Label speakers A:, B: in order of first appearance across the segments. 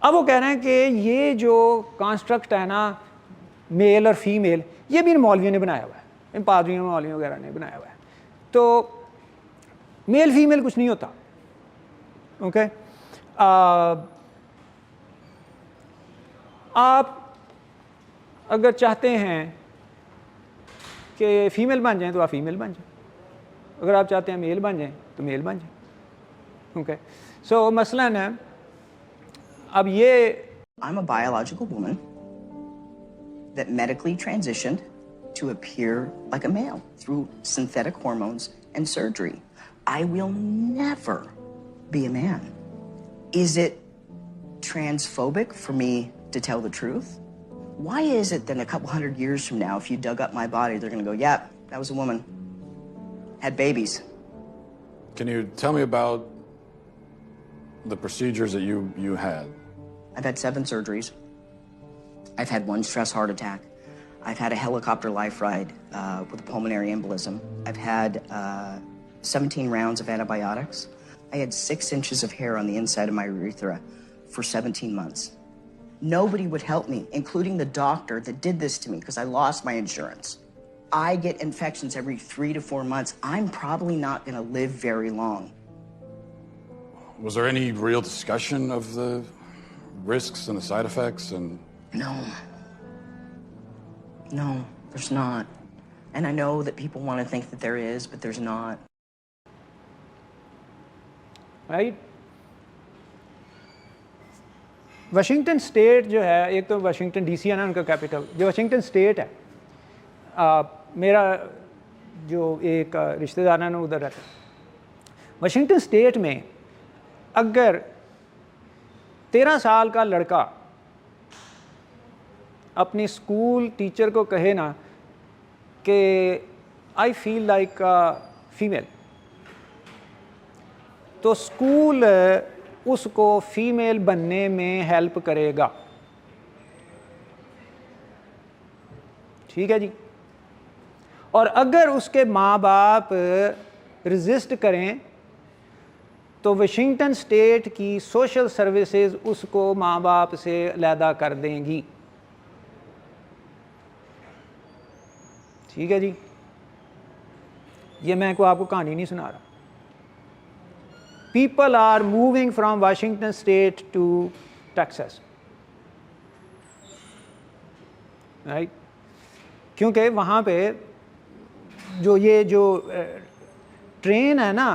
A: अब वो कह रहे हैं कि ये जो कॉन्स्ट्रक्ट है ना मेल और फीमेल, ये भी इन मौलवियों ने बनाया हुआ है, इन पादरियों मौलवियों वगैरह ने बनाया हुआ है। तो मेल फीमेल कुछ नहीं होता। ओके आप अगर चाहते हैं कि फीमेल बन जाएं तो आप फीमेल बन जाएं, अगर आप चाहते हैं मेल बन जाएं तो मेल बन जाएं। ओके सो मसलन है अब ये
B: I'm a biological woman that medically transitioned to appear like a male through synthetic hormones and surgery. I will never be a man. Is it transphobic for me to tell the truth? Why is it that a couple hundred years from now, if you dug up my body, they're going to go, yeah, that was a woman, had babies?
C: Can you tell me about the procedures that you had?
B: I've had 7 surgeries. I've had 1 stress heart attack. I've had a helicopter life ride with a pulmonary embolism. I've had 17 rounds of antibiotics. I had 6 inches of hair on the inside of my urethra for 17 months. Nobody would help me, including the doctor that did this to me because I lost my insurance. I get infections every 3 to 4 months. I'm probably not going to live very long.
C: Was there any real discussion of the risks and the side effects and...
B: No. No, there's not. And I know that people want to think that there is, but there's not.
A: Right? Washington state जो है, एक तो Washington DC है ना उनका capital, जो Washington state है, मेरा जो एक रिश्तेदार है ना उधर रहता है। वाशिंगटन स्टेट में अगर 13 साल का लड़का अपनी स्कूल टीचर को कहे ना कि आई फील लाइक फीमेल, तो स्कूल उसको फीमेल बनने में हेल्प करेगा। ठीक है जी। और अगर उसके माँ बाप रेजिस्ट करें तो वाशिंगटन स्टेट की सोशल सर्विसेज उसको माँ बाप से अलहदा कर देंगी। ठीक है जी। ये मैं को आपको कहानी नहीं सुना रहा। People are moving from Washington State to Texas, right? क्योंकि वहाँ पे जो ट्रेन है ना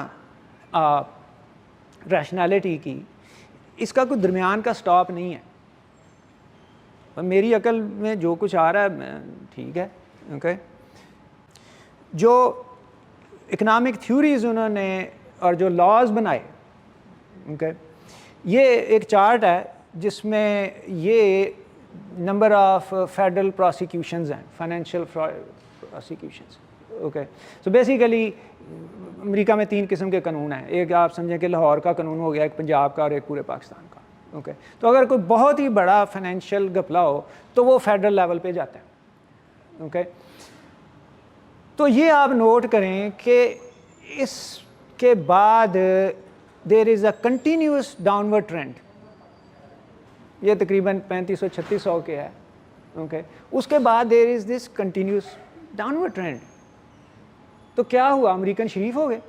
A: रैशनैलिटी की, इसका कोई दरमियान का स्टॉप नहीं है। और मेरी अकल में जो कुछ आ रहा है ठीक है। ओके जो इकोनॉमिक थ्योरीज उन्होंने और जो लॉज बनाए, ओके ये एक चार्ट है जिसमें ये नंबर ऑफ फेडरल प्रोसिक्यूशंस हैं, financial prosecutions. Okay so basically America में 3 किस्म के कानून हैं। एक आप समझें कि लाहौर का कानून हो गया, एक पंजाब का और एक पूरे पाकिस्तान का। ओके तो अगर कोई बहुत ही बड़ा फाइनेंशियल घपला हो तो वो फेडरल लेवल पे जाता है। ओके तो ये आप नोट करें कि इसके बाद there is a continuous downward trend. ये तकरीबन 3500-3600 के है। ओके उसके बाद there is this continuous downward trend. तो क्या हुआ, अमेरिकन शरीफ हो गए?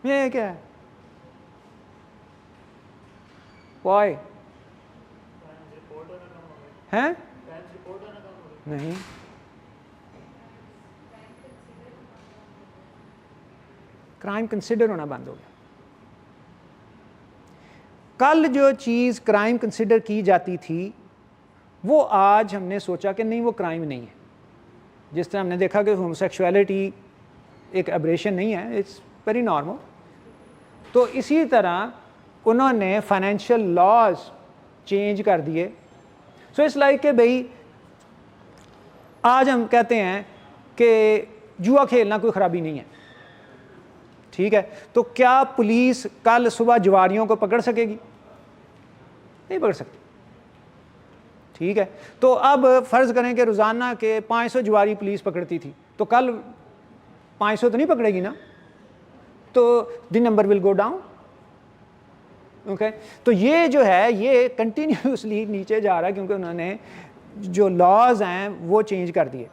A: ये क्या है? वाई हैं? नहीं, क्राइम कंसिडर होना बंद हो गया। कल जो चीज़ क्राइम कंसिडर की जाती थी वो आज हमने सोचा कि नहीं वो क्राइम नहीं है। जिस तरह हमने देखा कि होमोसेक्सुअलिटी एक एब्रेशन नहीं है, इट्स वेरी नॉर्मल। तो इसी तरह उन्होंने फाइनेंशियल लॉज चेंज कर दिए। सो इट्स लाइक कि भाई आज हम कहते हैं कि जुआ खेलना कोई ख़राबी नहीं है। ठीक है, तो क्या पुलिस कल सुबह जुआरियों को पकड़ सकेगी? नहीं पकड़ सकती। ठीक है, तो अब फ़र्ज़ करें कि रोज़ाना के 500 जुआरी पुलिस पकड़ती थी, तो कल 500 तो नहीं पकड़ेगी ना, तो the number will go down. Okay तो ये जो है ये कंटिन्यूसली नीचे जा रहा है क्योंकि उन्होंने जो लॉज हैं वो चेंज कर दिए।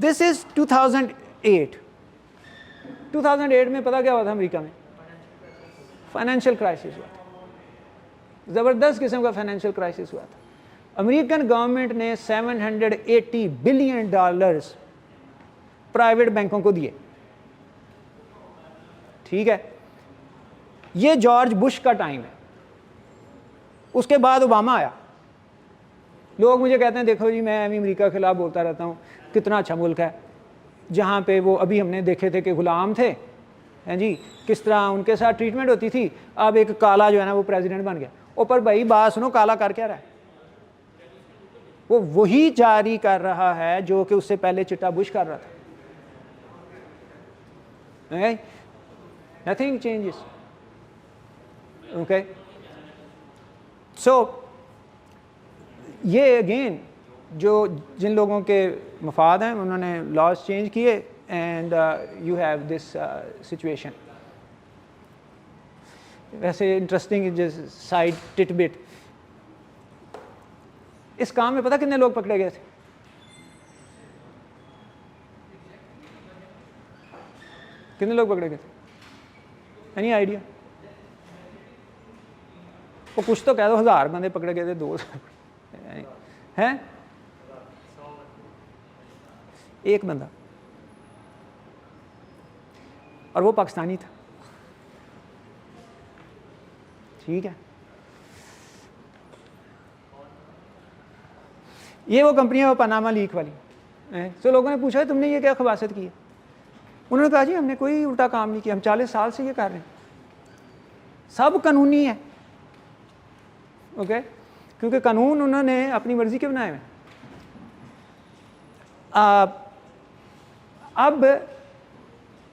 A: दिस इज 2008 में पता क्या हुआ था अमेरिका में? फाइनेंशियल क्राइसिस हुआ था, ज़बरदस्त किस्म का फाइनेंशियल क्राइसिस हुआ था। अमेरिकन गवर्नमेंट ने $780 बिलियन प्राइवेट बैंकों को दिए, ठीक है। ये जॉर्ज बुश का टाइम है। उसके बाद ओबामा आया। लोग मुझे कहते हैं देखो जी मैं अमेरिका के खिलाफ बोलता रहता हूँ, कितना अच्छा मुल्क है जहाँ पे वो अभी हमने देखे थे कि गुलाम थे, हैं जी, किस तरह उनके साथ ट्रीटमेंट होती थी। अब एक काला जो है ना वो प्रेसिडेंट बन गया। ऊपर भाई बात सुनो, काला कर क्या रहा है? वो वही जारी कर रहा है जो कि उससे पहले चिट्टा बुश कर रहा था। Nothing changes. ओके सो ये अगेन जो जिन लोगों के मफाद हैं उन्होंने लॉज चेंज किए and you have this situation. वैसे इंटरेस्टिंग साइड टिटबिट, इस काम में पता कितने लोग पकड़े गए थे? कितने लोग पकड़े गए थे? Any idea? वो कुछ तो कह दो, 1000 बंदे पकड़े गए थे, 2 हैं, एक बंदा, और वो पाकिस्तानी था, ठीक है। ये वो कंपनी है वो पनामा लीक वाली। तो लोगों ने पूछा तुमने ये क्या खबासत की है? उन्होंने कहा जी हमने कोई उल्टा काम नहीं किया, हम 40 साल से ये कर रहे हैं, सब कानूनी है। ओके क्योंकि कानून उन्होंने अपनी मर्जी के बनाए हैं। अब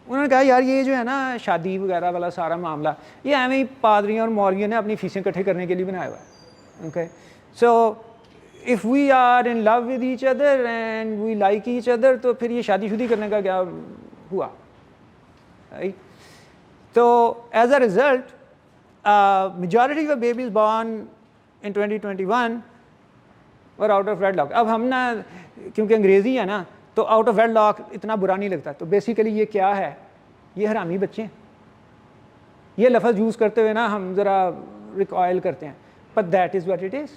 A: उन्होंने कहा यार ये जो है ना शादी वगैरह वाला सारा मामला ये एवं ही पादरियों और मौलवियों ने अपनी फीसें इकट्ठे करने के लिए बनाया हुआ है। Okay so if we are in love with each other and we like each other तो फिर ये शादी करने का क्या हुआ? राइट। तो as a result majority of babies born in 2021 और आउट ऑफ वेडलॉक। अब हम ना क्योंकि अंग्रेज़ी है ना तो आउट ऑफ वेडलॉक इतना बुरा नहीं लगता। तो बेसिकली ये क्या है? ये हरामी बच्चे हैं। ये लफ्ज़ यूज़ करते हुए ना हम ज़रा रिकॉयल करते हैं, but that is what it is.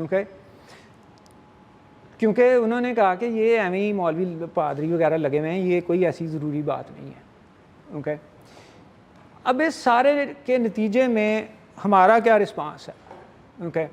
A: Okay क्योंकि उन्होंने कहा कि ये एवं ही मौलवी पादरी वगैरह लगे हुए हैं, ये कोई ऐसी ज़रूरी बात नहीं है। ओके अब इस सारे के नतीजे में हमारा क्या रिस्पांस है? ओके